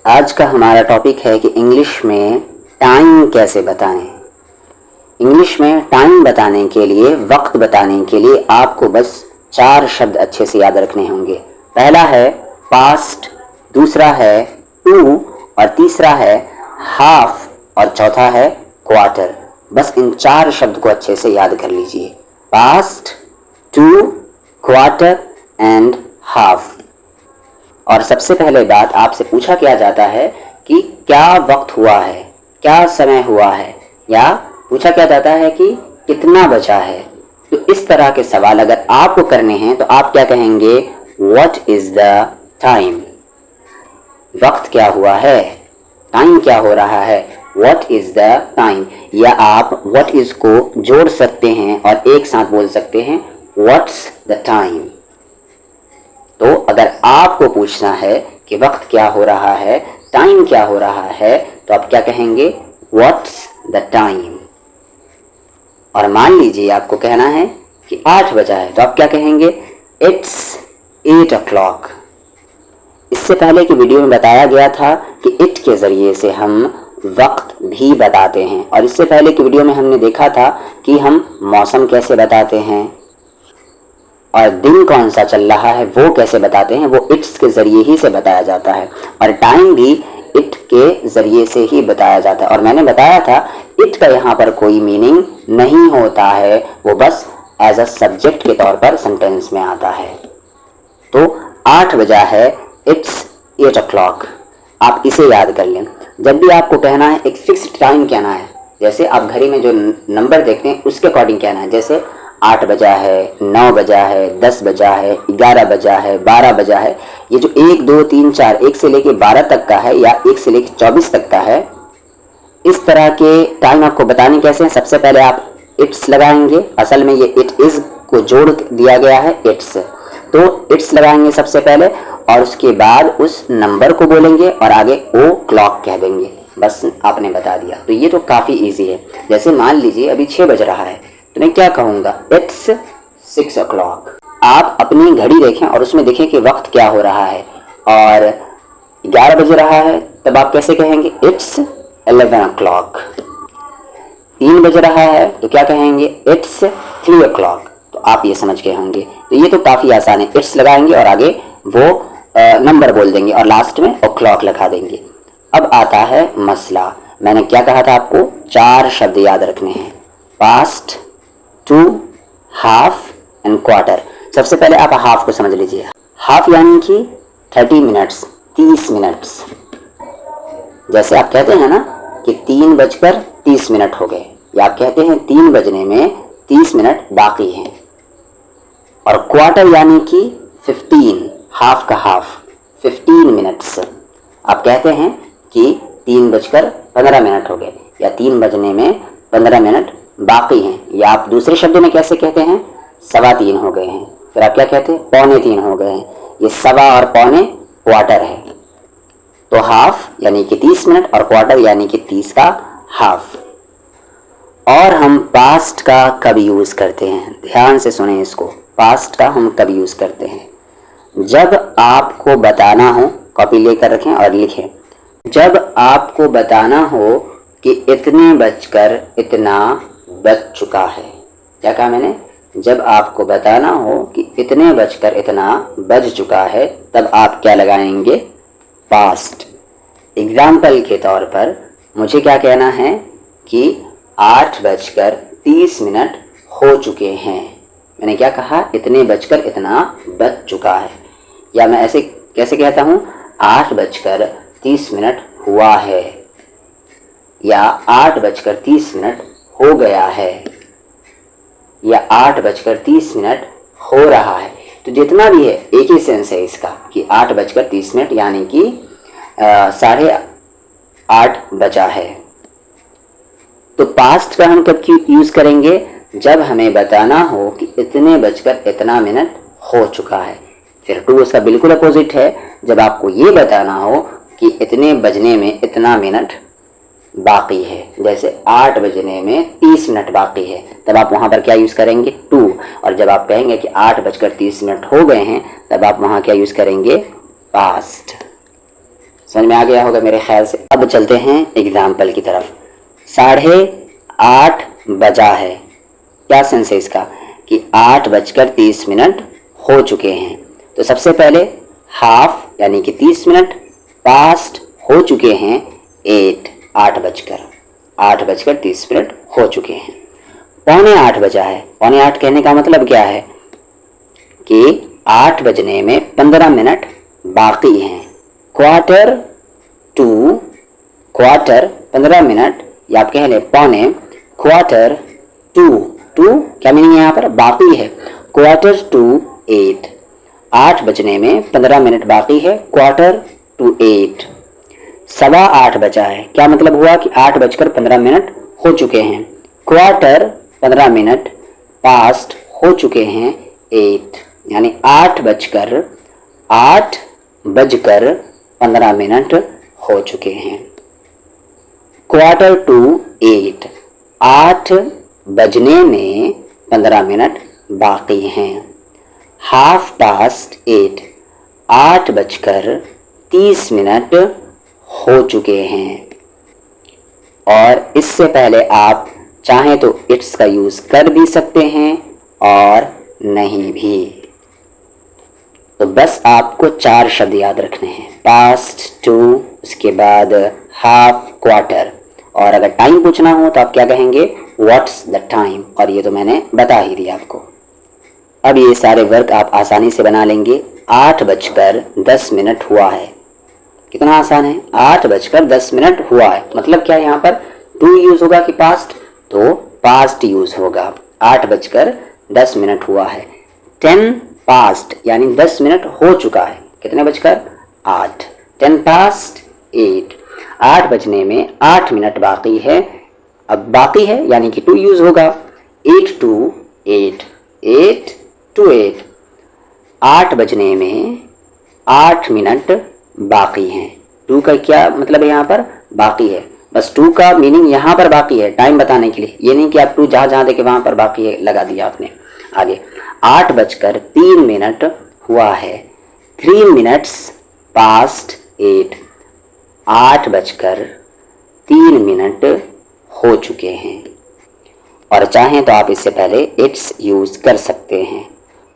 आज का हमारा टॉपिक है कि इंग्लिश में टाइम कैसे बताएं। इंग्लिश में टाइम बताने के लिए, वक्त बताने के लिए आपको बस 4 शब्द अच्छे से याद रखने होंगे। पहला है पास्ट, दूसरा है टू और तीसरा है हाफ और चौथा है क्वार्टर। बस इन 4 शब्द को अच्छे से याद कर लीजिए। Past, to, quarter and half. और सबसे पहले बात आपसे पूछा क्या जाता है कि क्या वक्त हुआ है, क्या समय हुआ है, या पूछा क्या जाता है कि कितना बचा है। तो इस तरह के सवाल अगर आपको करने हैं तो आप क्या कहेंगे? What is the time. वक्त क्या हुआ है, टाइम क्या हो रहा है, व्हाट इज द टाइम। या आप व्हाट इज को जोड़ सकते हैं और एक साथ बोल सकते हैं व्हाट्स द टाइम। तो अगर आपको पूछना है कि वक्त क्या हो रहा है, टाइम क्या हो रहा है, तो आप क्या कहेंगे? What's the time. और मान लीजिए आपको कहना है कि 8 बजा है, तो आप क्या कहेंगे? It's 8 o'clock। इससे पहले की वीडियो में बताया गया था कि इट के ज़रिए से हम वक्त भी बताते हैं, और इससे पहले की वीडियो में हमने देखा था कि हम मौसम कैसे बताते हैं और दिन कौन सा चल रहा है वो कैसे बताते हैं। वो इट्स के ज़रिए ही से बताया जाता है, और टाइम भी इट के ज़रिए से ही बताया जाता है। और मैंने बताया था इट का यहाँ पर कोई मीनिंग नहीं होता है, वो बस एज अ सब्जेक्ट के तौर पर सेंटेंस में आता है। तो 8 बजा है, इट्स 8 o'clock। आप इसे याद कर लें। जब भी आपको कहना है एक फिक्स्ड टाइम कहना है, जैसे आप घड़ी में जो नंबर देखते हैं उसके अकॉर्डिंग कहना है। जैसे 8 बजा है, 9 बजा है, 10 बजा है, 11 बजा है, 12 बजा है। ये जो 1 2 3 4 1 से लेके 12 तक का है या 1 से लेके 24 तक का है, इस तरह के टाइम आपको बताने कैसे हैं। सबसे पहले आप इट्स लगाएंगे। असल में ये इट इज़ को जोड़ दिया गया है इट्स, तो इट्स लगाएंगे सबसे पहले, और उसके बाद उस नंबर को बोलेंगे और आगे ओ क्लॉक कह देंगे। बस आपने बता दिया। तो ये तो काफ़ी इजी है। जैसे मान लीजिए अभी 6 बज रहा है, तो मैं क्या कहूँगा? It's 6 o'clock। आप अपनी घड़ी देखें और उसमें देखें कि वक्त क्या हो रहा है, और 11 बज रहा है, तब आप कैसे कहेंगे? It's 11 o'clock। 3 बज रहा है तो क्या कहेंगे? It's 3 o'clock। तो आप ये समझ गए होंगे। तो ये तो काफ़ी आसान है। इट्स लगाएंगे और आगे वो नंबर बोल देंगे और लास्ट में ओ क्लॉक लगा देंगे। अब आता है मसला। मैंने क्या कहा था आपको? 4 शब्द याद रखने हैं, past, to, half and quarter. सबसे पहले आप हाफ को समझ लीजिए। हाफ यानी कि 30 मिनट्स, 30 मिनट्स। जैसे आप कहते हैं ना कि 3:30 हो गए, या आप कहते हैं 3 बजने में 30 मिनट बाकी हैं। और क्वार्टर यानी कि 15, हाफ का हाफ, 15 मिनट्स। आप कहते हैं कि 3:15 हो गए, या 3 बजने में 15 मिनट बाकी हैं, या आप दूसरे शब्दों में कैसे कहते हैं? 3:15 हो गए हैं। फिर आप क्या कहते हैं? 2:45 हो गए हैं। ये 1.25 और 2.25 क्वार्टर है। तो हाफ यानी कि 30 मिनट और क्वार्टर यानी कि 30 का हाफ। और हम पास्ट का कब यूज़ करते हैं? ध्यान से सुने इसको। पास्ट का हम कब यूज़ करते हैं? जब आपको बताना हो, कॉपी लेकर रखें और लिखें। जब आपको बताना हो कि इतने बजकर इतना बज चुका है। क्या कहा मैंने? जब आपको बताना हो कि इतने बजकर इतना बज चुका है, तब आप क्या लगाएंगे? पास्ट। एग्जाम्पल के तौर पर मुझे क्या कहना है कि 8:30 हो चुके हैं। मैंने क्या कहा? इतने बजकर इतना बज चुका है। या मैं ऐसे कैसे कहता हूँ? 8:30 हुआ है, या 8:30 हो गया है, या 8:30 हो रहा है। तो जितना भी है एक ही सेंस है इसका कि 8:30 यानी कि 8:30 बजा है। तो पास्ट का हम कब यूज़ करेंगे? जब हमें बताना हो कि इतने बजकर इतना मिनट हो चुका है। फिर टू उसका बिल्कुल अपोजिट है। जब आपको ये बताना हो कि इतने बजने में इतना मिनट बाकी है, जैसे 8 बजने में 30 मिनट बाकी है, तब आप वहाँ पर क्या यूज़ करेंगे? टू। और जब आप कहेंगे कि 8:30 हो गए हैं, तब आप वहाँ क्या यूज़ करेंगे? पास्ट। समझ में आ गया होगा मेरे ख्याल से। अब चलते हैं एग्जाम्पल की तरफ। 8:30 बजा है, क्या सेंस है इसका कि 8:30 हो चुके हैं। तो सबसे पहले हाफ यानी कि 30 मिनट पास्ट हो चुके हैं 8:30 हो चुके हैं। 7:45 बजा है। 7:45 कहने का मतलब क्या है कि 8 बजने में 15 मिनट बाकी हैं। क्वार्टर 15 मिनट, या आप कह लें पौने, क्वार्टर टू क्या मीनिंग है यहाँ पर, बाकी है। क्वार्टर टू 8, 8 बजने में 15 मिनट बाकी है, क्वार्टर टू 8। 8:15 बजा है, क्या मतलब हुआ कि 8:15 हो चुके हैं। क्वार्टर 15 मिनट पास्ट हो चुके हैं 8, यानी 8:15 हो चुके हैं। क्वार्टर टू 8, 8 बजने में 15 मिनट बाकी हैं। 8:30, 8:30 हो चुके हैं। और इससे पहले आप चाहें तो इट्स का यूज़ कर भी सकते हैं और नहीं भी। तो बस आपको 4 शब्द याद रखने हैं, पास्ट, टू, उसके बाद हाफ, क्वार्टर। और अगर टाइम पूछना हो तो आप क्या कहेंगे, व्हाट्स द टाइम, और ये तो मैंने बता ही दिया आपको। अब ये सारे वर्क आप आसानी से बना लेंगे। 8:10 हुआ है, कितना आसान है। 8:10 हुआ है, मतलब क्या है यहाँ पर टू यूज होगा कि पास्ट, तो पास्ट यूज होगा। 8:10 हुआ है। 10 पास्ट यानी 10 मिनट हो चुका है, कितने बजकर 8, 10 पास्ट 8। 8 बजने में 8 मिनट बाकी है, अब बाकी है यानी कि टू यूज होगा। 8 to 8, 8 to 8। 8 बजने में 8 मिनट बाकी हैं। टू का क्या मतलब है यहाँ पर, बाकी है। बस टू का मीनिंग यहाँ पर बाकी है, टाइम बताने के लिए। ये नहीं कि आप टू जहाँ देखे वहाँ पर बाकी है लगा दिया आपने। आगे 8:03 हुआ है, 3 मिनट्स पास्ट 8। 8:03 हो चुके हैं। और चाहें तो आप इससे पहले इट्स यूज़ कर सकते हैं,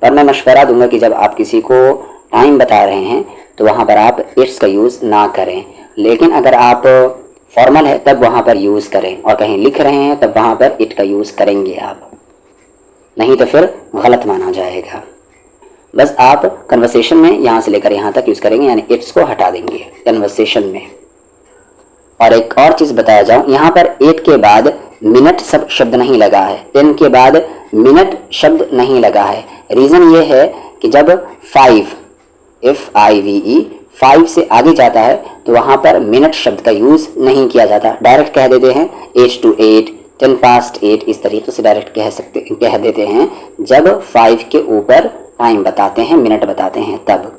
पर मैं मशवरा दूंगा कि जब आप किसी को टाइम बता रहे हैं तो वहाँ पर आप इट्स का यूज़ ना करें। लेकिन अगर आप फॉर्मल है तब वहाँ पर यूज़ करें, और कहीं लिख रहे हैं तब वहाँ पर इट का यूज़ करेंगे आप, नहीं तो फिर गलत माना जाएगा। बस आप कन्वर्सेशन में यहाँ से लेकर यहाँ तक यूज़ करेंगे, यानी इट्स को हटा देंगे कन्वर्सेशन में। और एक और चीज़ बताया जाऊँ, यहाँ पर 8 के बाद मिनट शब्द नहीं लगा है, 10 के बाद मिनट शब्द नहीं लगा है। रीज़न ये है कि जब 5 5 से आगे जाता है तो वहाँ पर मिनट शब्द का यूज़ नहीं किया जाता, डायरेक्ट कह देते हैं 8 to 8, 10 past 8, इस तरीके से डायरेक्ट कह देते हैं जब 5 के ऊपर टाइम बताते हैं, मिनट बताते हैं तब।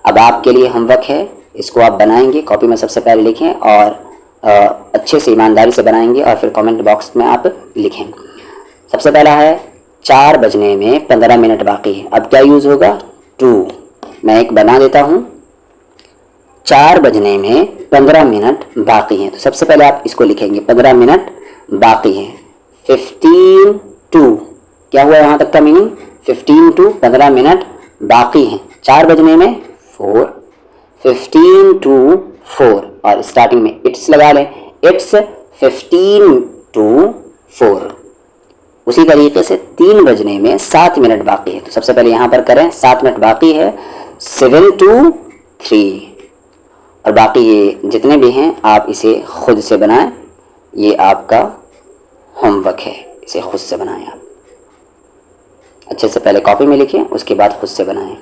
अब आपके लिए होमवर्क है, इसको आप बनाएंगे, कॉपी में सबसे पहले लिखें और अच्छे से ईमानदारी से बनाएंगे और फिर कमेंट बॉक्स में आप लिखें। सबसे पहला है 4 बजने में 15 मिनट बाकी है। अब क्या यूज़ होगा, टू। मैं एक बना देता हूँ। 4 बजने में 15 मिनट बाकी हैं, तो सबसे पहले आप इसको लिखेंगे 15 मिनट बाकी हैं। 15 to, क्या हुआ यहाँ तक का मीनिंग, 15 to 15 मिनट बाकी हैं। 4 बजने में 4, 15 to 4, और स्टार्टिंग में इट्स लगा लें, इट्स 15 to 4। उसी तरीके से 3 बजने में 7 मिनट बाकी है, तो सबसे पहले यहाँ पर करें 7 मिनट बाकी है, 7 to 3। और बाकी ये जितने भी हैं आप इसे खुद से बनाएं, ये आपका होमवर्क है, इसे खुद से बनाएं आप। अच्छे से पहले कॉपी में लिखें, उसके बाद खुद से बनाएं।